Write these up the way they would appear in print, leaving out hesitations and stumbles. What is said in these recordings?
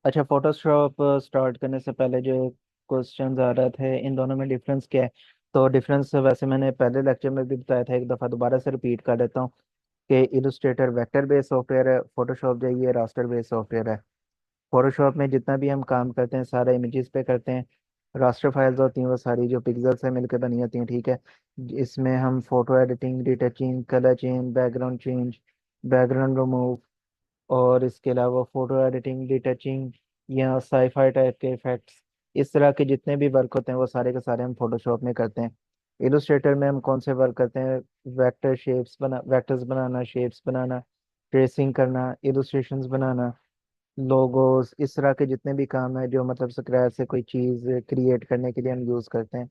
अच्छा, Photoshop start करने से पहले जो क्वेश्चंस आ रहे थे, इन दोनों में डिफरेंस क्या है? तो डिफरेंस वैसे मैंने पहले लेक्चर में भी बताया था, एक दफ़ा दोबारा से रिपीट कर देता हूँ कि इलस्ट्रेटर वेक्टर बेस्ड सॉफ्टवेयर है, फोटोशॉप जो है ये रास्टर बेस्ड सॉफ्टवेयर है। फोटोशॉप में जितना भी हम काम करते हैं सारा इमेजेस पे करते हैं। रास्टर फाइल्स होती हैं वो सारी जो पिक्सेल से मिलकर बनी होती हैं, ठीक है। इसमें हम photo editing, retouching, colour change, background change, background remove, और इसके अलावा फोटो एडिटिंग, रिटचिंग या साईफाई टाइप के इफेक्ट्स, इस तरह के जितने भी वर्क होते हैं वो सारे के सारे हम फोटोशॉप में करते हैं। इलस्ट्रेटर में हम कौन से वर्क करते हैं? वेक्टर्स बनाना, शेप्स बनाना, ट्रेसिंग करना, इलस्ट्रेशंस बनाना, लोगोस, इस तरह के जितने भी काम है जो मतलब स्क्रैच से कोई चीज़ क्रिएट करने के लिए हम यूज़ करते हैं,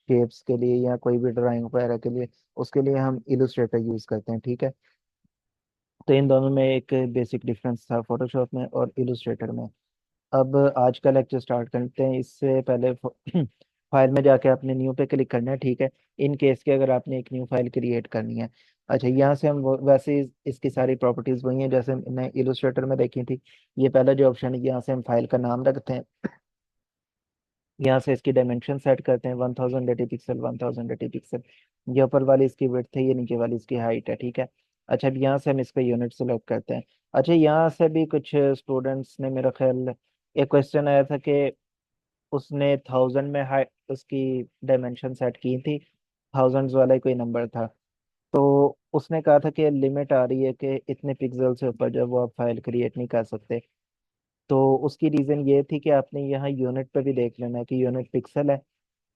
शेप्स के लिए या कोई भी ड्राइंग वगैरह के लिए, उसके लिए हम इलस्ट्रेटर यूज़ करते हैं, ठीक है। तो इन दोनों में एक बेसिक डिफरेंस था, फोटोशॉप में और इलस्ट्रेटर में। अब आज का लेक्चर स्टार्ट करते हैं। इससे पहले फाइल में जाके आपने न्यू पे क्लिक करना है, ठीक है। इन केस के अगर आपने एक न्यू फाइल क्रिएट करनी है। अच्छा, यहाँ से हम वैसे इसकी सारी प्रॉपर्टीज वही हैं जैसे हमने इलस्ट्रेटर में देखी थी। ये पहला जो ऑप्शन है, यहाँ से हम फाइल का नाम रखते हैं। यहाँ से इसकी डायमेंशन सेट करते हैं, 1080 पिक्सल, 1080 पिक्सल। ये ऊपर वाली इसकी विड्थ है, ये नीचे वाली इसकी हाइट है, ठीक है। अच्छा, अब यहाँ से हम इसका यूनिट सेलेक्ट करते हैं। अच्छा, यहाँ से भी कुछ स्टूडेंट्स ने मेरा ख्याल एक क्वेश्चन आया था कि उसने 1000 में हाइट उसकी डायमेंशन सेट की थी, थाउजेंड्स वाला ही कोई नंबर था। तो उसने कहा था कि लिमिट आ रही है कि इतने पिक्सल से ऊपर जो है वो आप फाइल क्रिएट नहीं कर सकते। तो उसकी रीज़न ये थी कि आपने यहाँ यूनिट पे भी देख लेना है कि यूनिट पिक्सल है।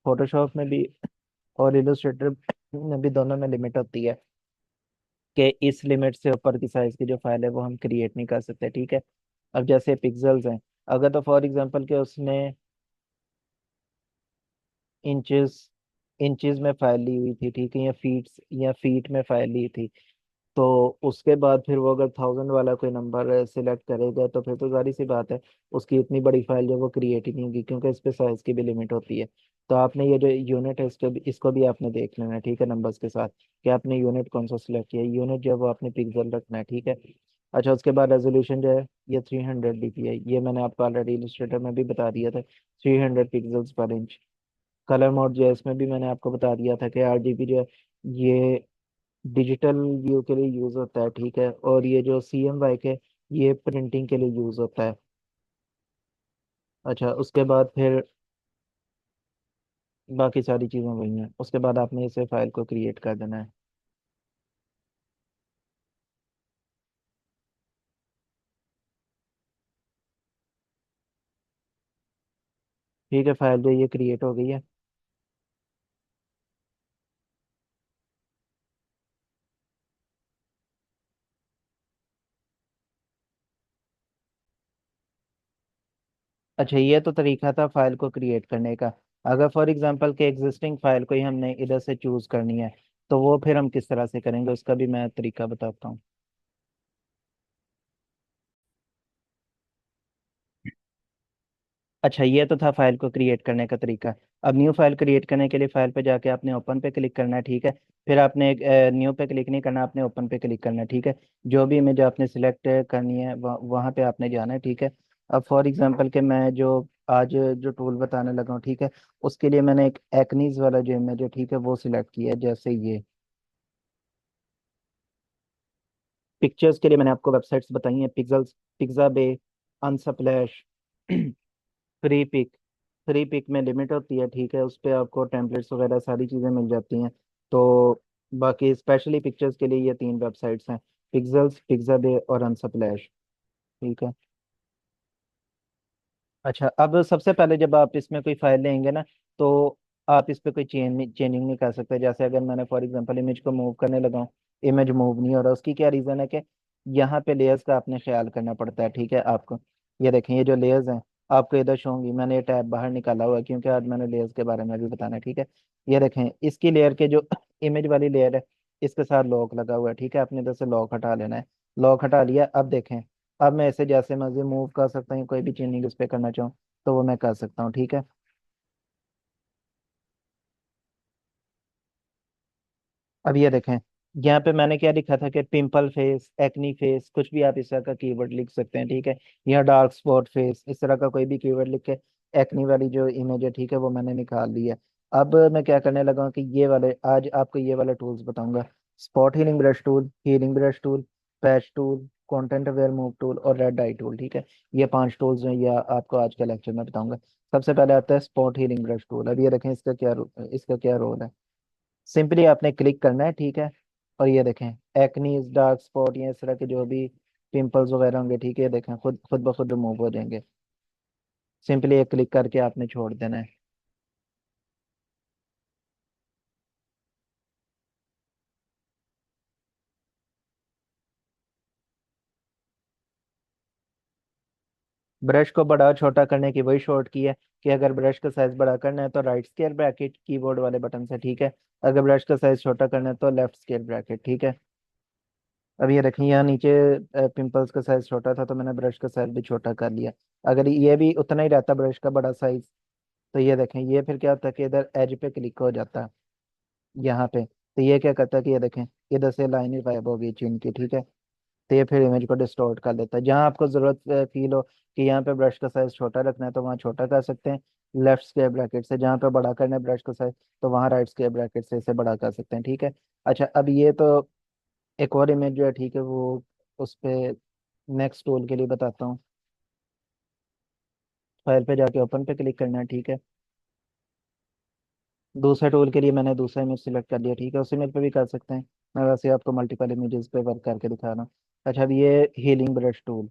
फोटोशॉप में भी और इलस्ट्रेटर में भी, दोनों में लिमिट होती है कि इस लिमिट से ऊपर की साइज की जो फाइल है वो हम क्रिएट नहीं कर सकते, ठीक है। अब जैसे पिक्सल्स हैं, अगर तो फॉर एग्जांपल के उसने इंचेस इंचेस में फाइल ली हुई थी, ठीक है, या फीट में फाइल ली थी, तो उसके बाद फिर वो अगर 1000 वाला कोई नंबर सिलेक्ट करेगा तो फिर तो जारी सी बात है, उसकी इतनी बड़ी फाइल जो वो क्रिएट ही नहीं होगी, क्योंकि इस पे साइज की भी लिमिट होती है। तो आपने ये जो यूनिट है इसको भी आपने देख लेना है, ठीक है, नंबर्स के साथ, कि आपने यूनिट कौन सा सिलेक्ट किया है। यूनिट जो है वो आपने पिक्सल रखना है, ठीक है। अच्छा, उसके बाद रेजोल्यूशन जो है ये 300 DPI, ये मैंने आपको ऑलरेडी इलस्ट्रेटर में भी बता दिया था, 300 पिक्सल्स पर इंच। कलर मोड जो है इसमें भी मैंने आपको बता दिया था कि RGB जो है ये डिजिटल व्यू के लिए यूज होता है, ठीक है, और ये जो CMYK के, ये प्रिंटिंग के लिए यूज होता है। अच्छा, उसके बाद फिर बाकी सारी चीज़ें वही हैं, उसके बाद आपने इसे फाइल को क्रिएट कर देना है। ठीक है, फाइल जो ये क्रिएट हो गई है। अच्छा, ये तो तरीका था फाइल को क्रिएट करने का। अगर फॉर एग्जांपल के एग्जिस्टिंग फाइल को ही हमने इधर से चूज करनी है, तो वो फिर हम किस तरह से करेंगे, उसका भी मैं तरीका बताता हूँ। अच्छा, ये तो था फाइल को क्रिएट करने का तरीका। अब न्यू फाइल क्रिएट करने के लिए फाइल पे जाके आपने ओपन पे क्लिक करना है, ठीक है। फिर आपने न्यू पे क्लिक नहीं करना, आपने ओपन पे क्लिक करना है, ठीक है। जो भी इमेज आपने सिलेक्ट करनी है वहाँ पे आपने जाना है, ठीक है। अब फॉर एग्जांपल के मैं जो आज जो टूल बताने लगा हूँ, ठीक है, उसके लिए मैंने एक एक्नीज वाला जो इमेज है, ठीक है, वो सिलेक्ट किया है, जैसे ये। पिक्चर्स के लिए मैंने आपको वेबसाइट्स बताई हैं, Pexels, Pixabay, Unsplash, Freepik. Freepik में लिमिट होती है, ठीक है, उस पर आपको टेम्पलेट्स वगैरह सारी चीज़ें मिल जाती हैं। तो बाकी स्पेशली पिक्चर्स के लिए ये तीन वेबसाइट्स हैं, पिक्सल्स, पिक्साबे और अनसप्लैश, ठीक है। अच्छा, अब सबसे पहले जब आप इसमें कोई फाइल लेंगे ना, तो आप इस पे कोई चेंजिंग नहीं कर सकते। जैसे अगर मैंने फॉर एग्जांपल इमेज को मूव करने लगा हूँ, इमेज मूव नहीं हो रहा, उसकी क्या रीज़न है कि यहाँ पे लेयर्स का आपने ख्याल करना पड़ता है, ठीक है आपको। ये देखें, ये जो लेयर्स हैं आपको इधर शो होंगी, मैंने ये टैब बाहर निकाला हुआ है क्योंकि आज मैंने लेयर्स के बारे में भी बताना है, ठीक है। ये देखें, इसकी लेयर के जो इमेज वाली लेयर है, इसके साथ लॉक लगा हुआ है, ठीक है, आपने इधर से लॉक हटा लेना है। लॉक हटा लिया, अब देखें, अब मैं इसे जैसे मर्जी मूव कर सकता हूँ, कोई भी चेंजिंग उस पर करना चाहूँ तो वो मैं कर सकता हूँ, ठीक है। अब ये देखें, यहाँ पे मैंने क्या लिखा था कि पिंपल फेस, एक्नी फेस, कुछ भी आप इस तरह का कीवर्ड लिख सकते हैं, ठीक है। या डार्क स्पॉट फेस, इस तरह का कोई भी कीवर्ड लिख के एक्नी वाली जो इमेज है, ठीक है, वो मैंने निकाल ली है। अब मैं क्या करने लगा हूँ कि ये वाले, आज आपको ये वाले टूल्स बताऊंगा। Spot healing brush tool, patch tool, content aware move tool और रेड आई टूल, ठीक है। ये 5 टूल्स हैं, ये आपको आज के लेक्चर में बताऊंगा। सबसे पहले आता है स्पॉट हीलिंग ब्रश टूल। अब ये देखें इसका क्या रोल है। सिंपली आपने क्लिक करना है, ठीक है। और ये देखें, एक्नीज, डार्क स्पॉट, ये इस तरह के जो भी पिंपल्स वगैरह होंगे, ठीक है, ये देखें खुद खुद ब खुद रिमूव हो जाएंगे। सिंपली एक क्लिक करके आपने छोड़ देना है। ब्रश को बड़ा छोटा करने की वही शॉर्ट की है कि अगर ब्रश का साइज बड़ा करना है तो राइट स्केल ब्रैकेट कीबोर्ड वाले बटन से, ठीक है। अगर ब्रश का साइज छोटा करना है तो लेफ्ट स्केल ब्रैकेट, ठीक है। अब ये देखें, यहाँ नीचे पिंपल्स का साइज छोटा था तो मैंने ब्रश का साइज भी छोटा कर लिया। अगर ये भी उतना ही रहता ब्रश का बड़ा साइज, तो ये देखें, ये फिर क्या होता है कि इधर एज पे क्लिक हो जाता है यहाँ पे। तो ये क्या करता है कि ये देखें, इधर से लाइन ही गायब हो गई चीन की, ठीक है। तो ये फिर इमेज को डिस्टॉर्ट कर देता है। जहाँ आपको जरूरत फील हो कि यहाँ पे ब्रश का साइज छोटा रखना है तो वहाँ छोटा कर सकते हैं लेफ्ट स्क्वायर ब्रैकेट से। जहाँ पे बड़ा करना है ब्रश का साइज, तो वहाँ राइट स्क्वायर ब्रैकेट से इसे बड़ा कर सकते हैं, ठीक है। अच्छा, अब ये तो एक और इमेज जो है, ठीक है, वो उस पे नेक्स्ट टूल के लिए बताता हूँ। फाइल पे जाके ओपन पे क्लिक करना है, ठीक है। दूसरे टूल के लिए मैंने दूसरा इमेज सिलेक्ट कर लिया, ठीक है। उस इमेज पे भी कर सकते हैं, मैं वैसे आपको मल्टीपल इमेजेस पे वर्क करके दिखा रहा हूँ। अच्छा, अब ये हीलिंग ब्रश टूल,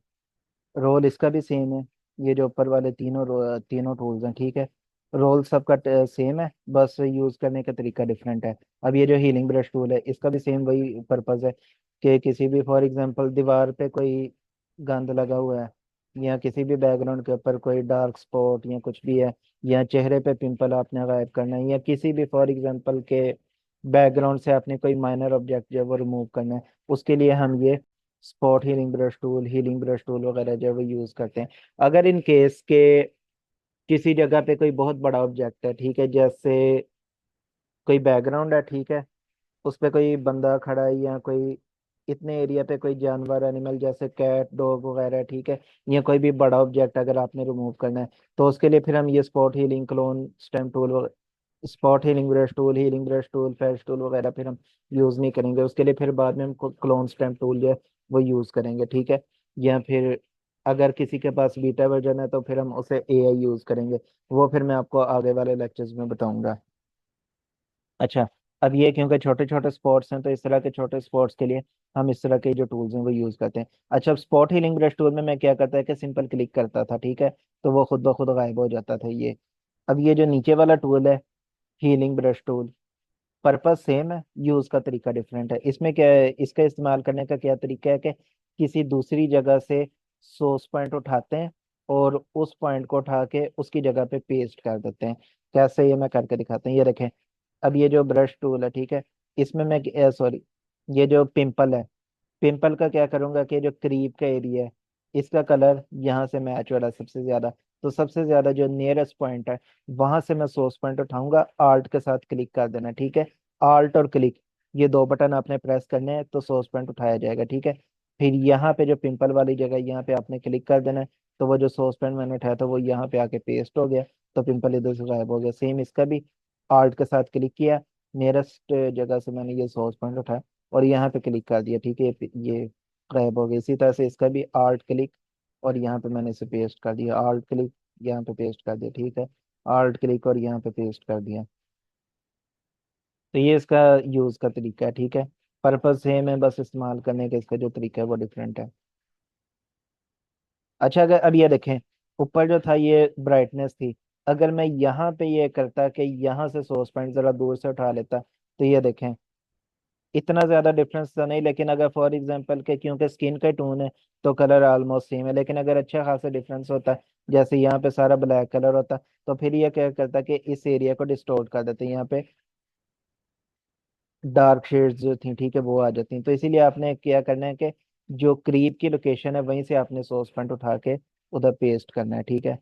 रोल इसका भी सेम है। ये जो ऊपर वाले तीनों टूल्स हैं, ठीक है, रोल सबका सेम है, बस यूज करने का तरीका डिफरेंट है। अब ये जो हीलिंग ब्रश टूल है, इसका भी सेम वही पर्पज है कि किसी भी, फॉर एग्जांपल, दीवार पे कोई गंद लगा हुआ है, या किसी भी बैकग्राउंड के ऊपर कोई डार्क स्पॉट या कुछ भी है, या चेहरे पे पिंपल आपने गायब करना है, या किसी भी, फॉर एग्जांपल, के बैकग्राउंड से आपने कोई माइनर ऑब्जेक्ट जो है वो रिमूव करना है, उसके लिए हम ये स्पॉट हीलिंग ब्रश टूल वगैरह जो है वो यूज करते हैं। अगर इन केस के किसी जगह पे कोई बहुत बड़ा ऑब्जेक्ट है, ठीक है, जैसे कोई बैकग्राउंड है, ठीक है, उस पे कोई बंदा खड़ा है, या कोई इतने एरिया पे कोई जानवर, एनिमल, जैसे कैट, डॉग वगैरह, ठीक है, या कोई भी बड़ा ऑब्जेक्ट अगर आपने रिमूव करना है, तो उसके लिए फिर हम ये स्पॉट हीलिंग ब्रश टूल, फैश टूल वगैरह फिर हम यूज नहीं करेंगे। उसके लिए फिर बाद में हम क्लोन स्टैम्प टूल जो है वो यूज करेंगे, ठीक है। या फिर अगर किसी के पास बीटा वर्जन है तो फिर हम उसे एआई यूज करेंगे। वो फिर मैं आपको आगे वाले लेक्चर्स में बताऊंगा। अच्छा, अब ये क्योंकि छोटे छोटे स्पॉट्स हैं तो इस तरह के छोटे स्पॉट्स के लिए हम इस तरह के जो टूल्स हैं वो यूज करते हैं। अच्छा, अब स्पॉट हीलिंग ब्रश टूल में मैं क्या करता है कि सिंपल क्लिक करता था, ठीक है, तो वो खुद ब खुद गायब हो जाता था ये। अब ये जो नीचे वाला टूल है, healing brush tool, purpose same है, यूज का तरीका डिफरेंट है। इसमें क्या है, इसका इस्तेमाल करने का क्या तरीका है कि किसी दूसरी जगह से सोर्स पॉइंट उठाते हैं और उस पॉइंट को उठा के उसकी जगह पे पेस्ट कर देते हैं। कैसे, ये मैं करके दिखाता हूँ, ये देखें। अब ये जो ब्रश टूल है, ठीक है, इसमें मैं, सॉरी, ये जो पिंपल है, पिंपल का क्या करूंगा कि जो क्रीप का एरिया है, इसका कलर यहाँ से मैच हो रहा है सबसे ज्यादा। तो सबसे ज्यादा जो नियरेस्ट पॉइंट है, वहां से मैं सोर्स पॉइंट उठाऊंगा, आल्ट के साथ क्लिक कर देना, ठीक है। आल्ट और क्लिक, ये दो बटन आपने प्रेस करने हैं तो सोर्स पॉइंट उठाया जाएगा, ठीक है। फिर यहाँ पे जो पिंपल वाली जगह है, यहाँ पे आपने क्लिक कर देना है, तो वो जो सोर्स पॉइंट मैंने उठाया था वो यहाँ पे आके पेस्ट हो गया, तो पिंपल इधर से गायब हो गया। सेम इसका भी, आल्ट के साथ क्लिक किया, नियरेस्ट जगह से मैंने ये सोर्स पॉइंट उठाया और यहाँ पे क्लिक कर दिया, ठीक है, ये गायब हो गया। इसी तरह से इसका भी आल्ट क्लिक, और यहाँ पे मैंने इसे पेस्ट कर दिया, आल्ट क्लिक, यहाँ पे पेस्ट कर दिया, ठीक है, आल्ट क्लिक और यहाँ पे पेस्ट कर दिया। तो ये इसका यूज का तरीका है, ठीक है। पर्पज सेम है, बस इस्तेमाल करने का इसका जो तरीका है वो डिफरेंट है। अच्छा, अगर अब ये देखें, ऊपर जो था ये ब्राइटनेस थी, अगर मैं यहाँ पे ये करता कि यहाँ से सोर्स पॉइंट जरा दूर से उठा लेता, तो ये देखें, इतना ज्यादा डिफरेंस तो नहीं, लेकिन अगर फॉर एग्जांपल के, क्योंकि स्किन का टोन है तो कलर ऑलमोस्ट सेम है, लेकिन अगर अच्छा खासा डिफरेंस होता, जैसे यहाँ पे सारा ब्लैक कलर होता, तो फिर ये क्या करता कि इस एरिया को डिस्टोर्ट कर देते, यहाँ पे डार्क शेड्स जो थी, ठीक है, वो आ जाती तो इसीलिए आपने क्या करना है कि जो क्रीप की लोकेशन है वहीं से आपने सोर्स पॉइंट उठा के उधर पेस्ट करना है, ठीक है।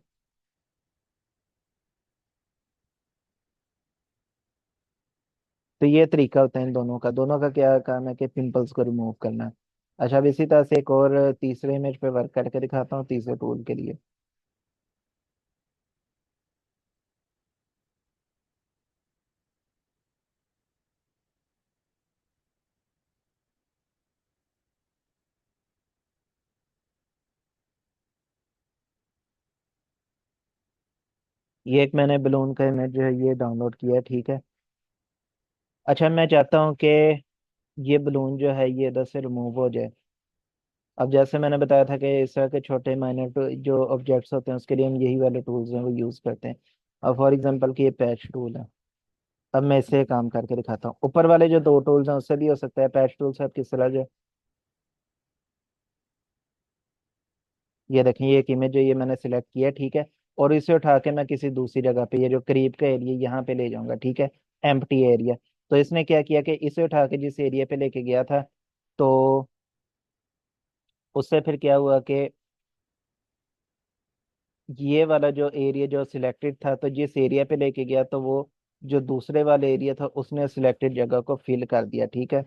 तो ये तरीका होता है इन दोनों का क्या काम है कि पिंपल्स को रिमूव करना है। अच्छा, अब इसी तरह से एक और तीसरे इमेज पे वर्क करके दिखाता हूँ तीसरे टूल के लिए। ये एक मैंने बलून का इमेज जो है ये डाउनलोड किया है, ठीक है। अच्छा, मैं चाहता हूँ कि ये बलून जो है ये इधर से रिमूव हो जाए। अब जैसे मैंने बताया था कि इस तरह के छोटे माइनर जो ऑब्जेक्ट्स होते हैं उसके लिए हम यही वाले टूल्स हैं वो यूज़ करते हैं। अब फॉर एग्जांपल कि ये पैच टूल है। अब मैं इससे काम करके दिखाता हूँ। ऊपर वाले जो दो टूल्स हैं उससे भी हो सकता है, पैच टूल से आप किस तरह जो, ये देखें ये एक इमेज है, ये मैंने सिलेक्ट किया, ठीक है। और इसे उठा के मैं किसी दूसरी जगह पे, ये जो करीब का एरिया यहाँ पे ले जाऊंगा, ठीक है। Empty area. तो इसने क्या किया कि इसे उठा के जिस एरिया पे लेके गया था, तो उससे फिर क्या हुआ कि ये वाला जो एरिया जो सिलेक्टेड था, तो जिस एरिया पे लेके गया तो वो जो दूसरे वाले एरिया था उसने सिलेक्टेड जगह को फिल कर दिया, ठीक है।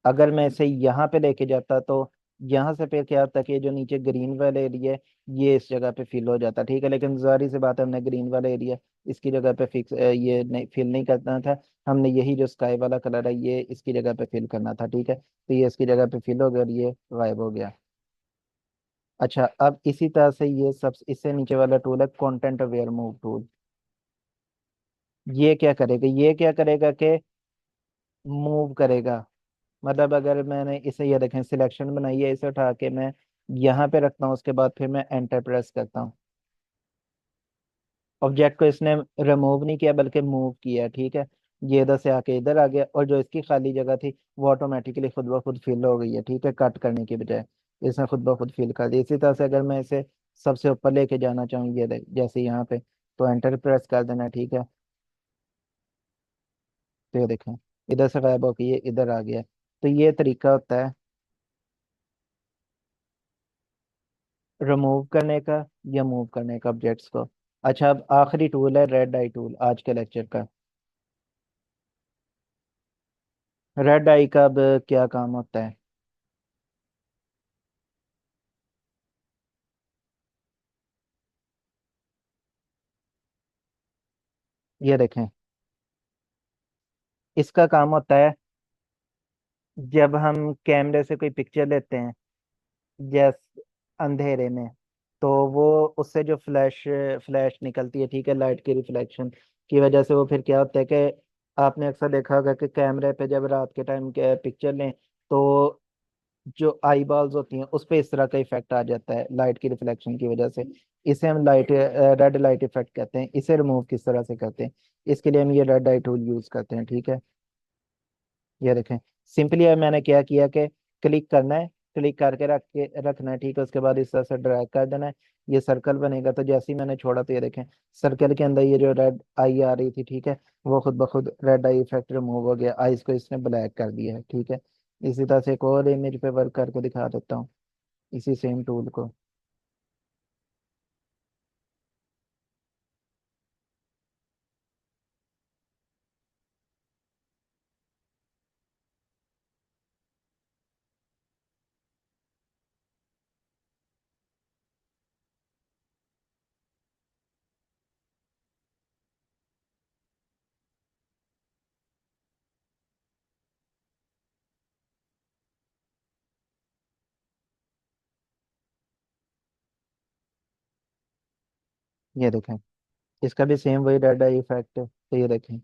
अगर मैं इसे यहाँ पे लेके जाता तो यहाँ से फिर क्या होता कि ये जो नीचे ग्रीन वाला एरिया है ये इस जगह पे फिल हो जाता, ठीक है। लेकिन जाहिर सी बात है हमने ग्रीन वाला एरिया इसकी जगह पे फिक्स ये नहीं फिल नहीं करना था। हमने यही जो स्काई वाला कलर है ये इसकी जगह पे फिल करना था, ठीक है। तो ये इसकी जगह पे फिल हो गया और ये गायब हो गया। अच्छा, अब इसी तरह से ये सब इससे नीचे वाला टूल है कंटेंट अवेयर मूव टूल। ये क्या करेगा कि मूव करेगा। मतलब अगर मैंने इसे ये देखें सिलेक्शन बनाई है, इसे उठा के मैं यहाँ पे रखता हूँ, उसके बाद फिर मैं एंटर प्रेस करता हूँ। ऑब्जेक्ट को इसने रिमूव नहीं किया बल्कि मूव किया, ठीक है। ये इधर से आके इधर आ गया और जो इसकी खाली जगह थी वो ऑटोमेटिकली खुद ब खुद फिल हो गई है, ठीक है। कट करने की बजाय इसने खुद ब खुद फिल कर दी। इसी तरह से अगर मैं इसे सबसे ऊपर लेके जाना चाहूँ, ये जैसे यहाँ पे, तो एंटर प्रेस कर देना, ठीक है। तो ये देखें इधर से गायब होकर ये इधर आ गया। तो ये तरीका होता है रिमूव करने का या मूव करने का ऑब्जेक्ट्स को। अच्छा, अब आखिरी टूल है रेड आई टूल आज के लेक्चर का। रेड आई का अब क्या काम होता है, ये देखें। इसका काम होता है जब हम कैमरे से कोई पिक्चर लेते हैं जैस अंधेरे में, तो वो उससे जो फ्लैश फ्लैश निकलती है, ठीक है, लाइट की रिफ्लेक्शन की वजह से वो फिर क्या होता है कि आपने अक्सर देखा होगा कि कैमरे पे जब रात के टाइम के पिक्चर लें तो जो आई बॉल्स होती हैं उस पे इस तरह का इफेक्ट आ जाता है लाइट की रिफ्लेक्शन की वजह से। इसे हम लाइट रेड लाइट इफेक्ट कहते हैं। इसे रिमूव किस तरह से करते हैं, इसके लिए हम ये रेड आई टूल यूज करते हैं, ठीक है। ये देखें, सिंपली अब मैंने क्या किया कि क्लिक करना है, क्लिक करके रखना है, ठीक है। उसके बाद इस तरह से ड्रैग कर देना है, ये सर्कल बनेगा। तो जैसे ही मैंने छोड़ा तो ये देखें सर्कल के अंदर ये जो रेड आई आ रही थी, ठीक है, वो खुद ब खुद रेड आई इफेक्ट रिमूव हो गया, आईज को इसने ब्लैक कर दिया है, ठीक है। इसी तरह से एक और इमेज पे वर्क करके दिखा देता हूँ इसी सेम टूल को। ये देखें इसका भी सेम वही रेड आई इफेक्ट है। तो ये देखें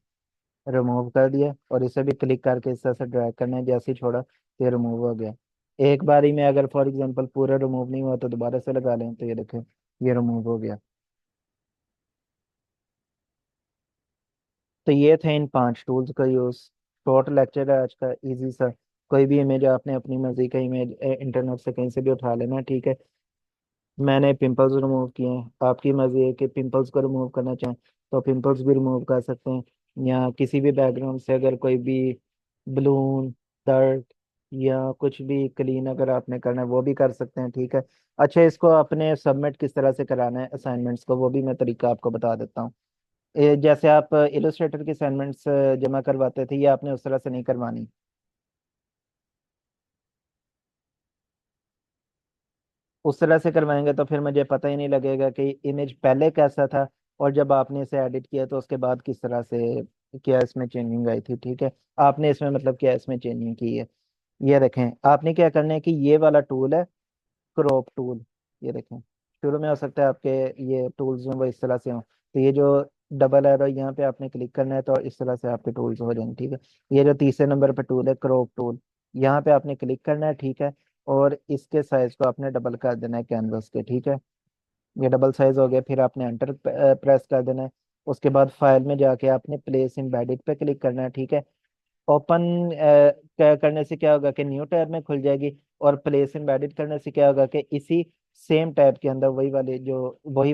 रिमूव कर दिया और इसे भी क्लिक करके इस तरह से ड्रैग करना है, जैसे ही छोड़ा तो ये रिमूव हो गया। एक बारी में अगर फॉर एग्जांपल पूरा रिमूव नहीं हुआ तो दोबारा से लगा लें, तो ये देखें ये रिमूव हो गया। तो ये थे इन 5 टूल्स का यूज। शॉर्ट लेक्चर है आज का, इजी सा। कोई भी इमेज आपने अपनी मर्जी का इमेज इंटरनेट से कहीं से भी उठा लेना, ठीक है। मैंने पिंपल्स रिमूव किए हैं, आपकी मर्जी है कि पिंपल्स को रिमूव करना चाहें तो पिंपल्स भी रिमूव कर सकते हैं। या किसी भी बैकग्राउंड से अगर कोई भी बलून, दर्द या कुछ भी क्लीन अगर आपने करना है वो भी कर सकते हैं, ठीक है। अच्छा, इसको आपने सबमिट किस तरह से कराना है असाइनमेंट्स को, वो भी मैं तरीका आपको बता देता हूँ। जैसे आप इलस्ट्रेटर की असाइनमेंट्स जमा करवाते थे, ये आपने उस तरह से नहीं करवानी। उस तरह से करवाएंगे तो फिर मुझे पता ही नहीं लगेगा कि इमेज पहले कैसा था, और जब आपने इसे एडिट किया तो उसके बाद किस तरह से क्या इसमें चेंजिंग आई थी। ठीक है, आपने इसमें मतलब क्या इसमें चेंजिंग की है। ये देखें, आपने क्या करना है कि ये वाला टूल है क्रॉप टूल। ये देखें, शुरू में हो सकता है आपके ये टूल्स जो वो इस तरह से हों, तो ये जो डबल एरो यहाँ पे आपने क्लिक करना है तो इस तरह से आपके टूल्स हो जाएंगे। ठीक है, ये जो तीसरे नंबर पे टूल है क्रॉप टूल, यहाँ पे आपने क्लिक करना है। ठीक है, और इसके साइज को आपने डबल कर देना है कैनवस के। ठीक है, ये डबल साइज हो गया, फिर आपने एंटर प्रेस कर देना है। उसके बाद फाइल में जाके आपने प्लेस एम्बेडेड पे क्लिक करना है। ठीक है, ओपन करने से क्या होगा कि न्यू टैब में खुल जाएगी, और प्लेस एम्बेडेड करने से क्या होगा कि इसी सेम टैब के अंदर वही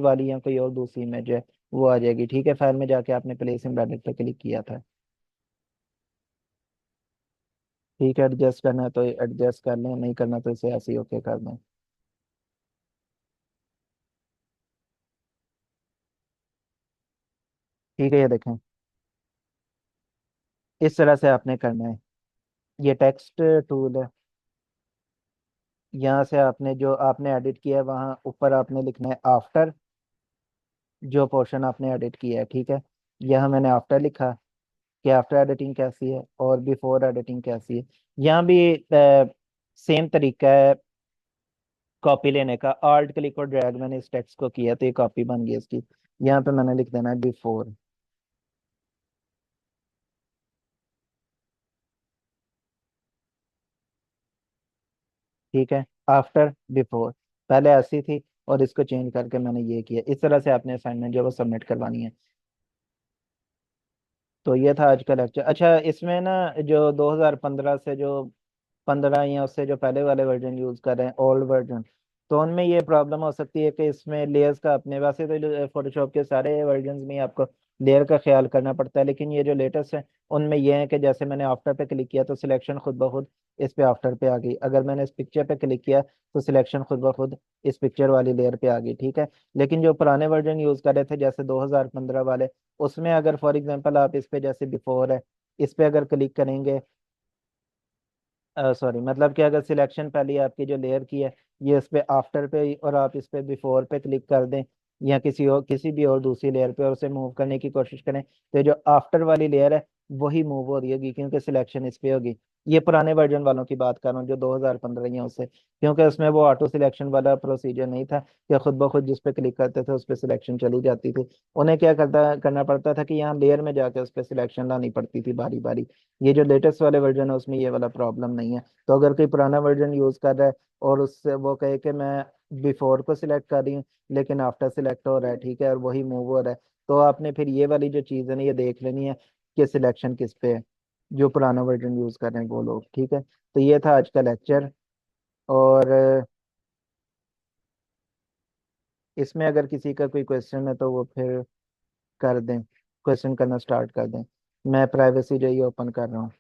वाली या कोई और दूसरी इमेज है वो आ जाएगी। ठीक है, फाइल में जाके आपने प्लेस एम्बेडेड पे क्लिक किया था। ठीक है, एडजस्ट करना है तो एडजस्ट कर लें, नहीं करना तो इसे ऐसे ही ओके कर दें। ठीक है, ये देखें, इस तरह से आपने करना है। ये टेक्स्ट टूल है, यहाँ से आपने जो आपने एडिट किया है वहाँ ऊपर आपने लिखना है आफ्टर, जो पोर्शन आपने एडिट किया है। ठीक है, यहाँ मैंने आफ्टर लिखा कि आफ्टर एडिटिंग कैसी है और बिफोर एडिटिंग कैसी है। यहाँ भी सेम तरीका है कॉपी लेने का, आल्ट क्लिक और ड्रैग मैंने इस टेक्स्ट को किया तो ये कॉपी बन गई इसकी। यहाँ पे मैंने लिख देना है बिफोर। ठीक है, आफ्टर बिफोर, पहले ऐसी थी और इसको चेंज करके मैंने ये किया। इस तरह से आपने असाइनमेंट जो है वो सबमिट करवानी है। तो ये था आज का लेक्चर। अच्छा, इसमें ना जो 2015 से जो 15 या उससे जो पहले वाले वर्जन यूज कर रहे हैं ओल्ड वर्जन, तो उनमें ये प्रॉब्लम हो सकती है कि इसमें लेयर्स का अपने वैसे तो फोटोशॉप के सारे वर्जन में ही आपको लेयर का ख्याल करना पड़ता है, लेकिन ये जो लेटेस्ट है उनमें ये है कि जैसे मैंने आफ्टर पे क्लिक किया तो सिलेक्शन खुद ब खुद इस पे आफ्टर पे आ गई, अगर मैंने इस पिक्चर पे क्लिक किया तो सिलेक्शन खुद ब खुद इस पिक्चर वाली लेयर पे आ गई। ठीक है, लेकिन जो पुराने वर्जन यूज कर रहे थे जैसे 2015 वाले, उसमें अगर फॉर एग्जांपल आप इस पे जैसे बिफोर है, इस पे अगर क्लिक करेंगे, सॉरी मतलब कि अगर सिलेक्शन पहले आपकी जो लेयर की है ये इस पे आफ्टर पे और आप इस पे बिफोर पे क्लिक कर दें, या किसी भी और दूसरी लेयर पे और उसे मूव करने की कोशिश करें, तो ये जो आफ्टर वाली लेयर है वही मूव हो रही होगी क्योंकि सिलेक्शन इस पे होगी। ये पुराने वर्जन वालों की बात कर रहा हूँ जो 2015 या उससे, क्योंकि उसमें वो ऑटो सिलेक्शन वाला प्रोसीजर नहीं था कि खुद ब खुद जिस पे क्लिक करते थे उस पे सिलेक्शन चली जाती थी। उन्हें क्या करना पड़ता था कि यहाँ लेयर में जाके उस पे सिलेक्शन लानी पड़ती थी बारी बारी। ये जो लेटेस्ट वाले वर्जन है उसमें ये वाला प्रॉब्लम नहीं है। तो अगर कोई पुराना वर्जन यूज कर रहा है और उससे वो कहे कि मैं बिफोर को सिलेक्ट कर रही हूँ लेकिन आफ्टर सिलेक्ट हो रहा है, ठीक है, और वही मूव हो रहा है, तो आपने फिर ये वाली जो चीज़ है ना ये देख लेनी है कि सिलेक्शन किस पे है, जो पुराना वर्जन यूज कर रहे हैं वो लोग। ठीक है, तो ये था आज का लेक्चर। और इसमें अगर किसी का कोई क्वेश्चन है तो वो फिर कर दें, क्वेश्चन करना स्टार्ट कर दें। मैं प्राइवेसी जो है ओपन कर रहा हूँ।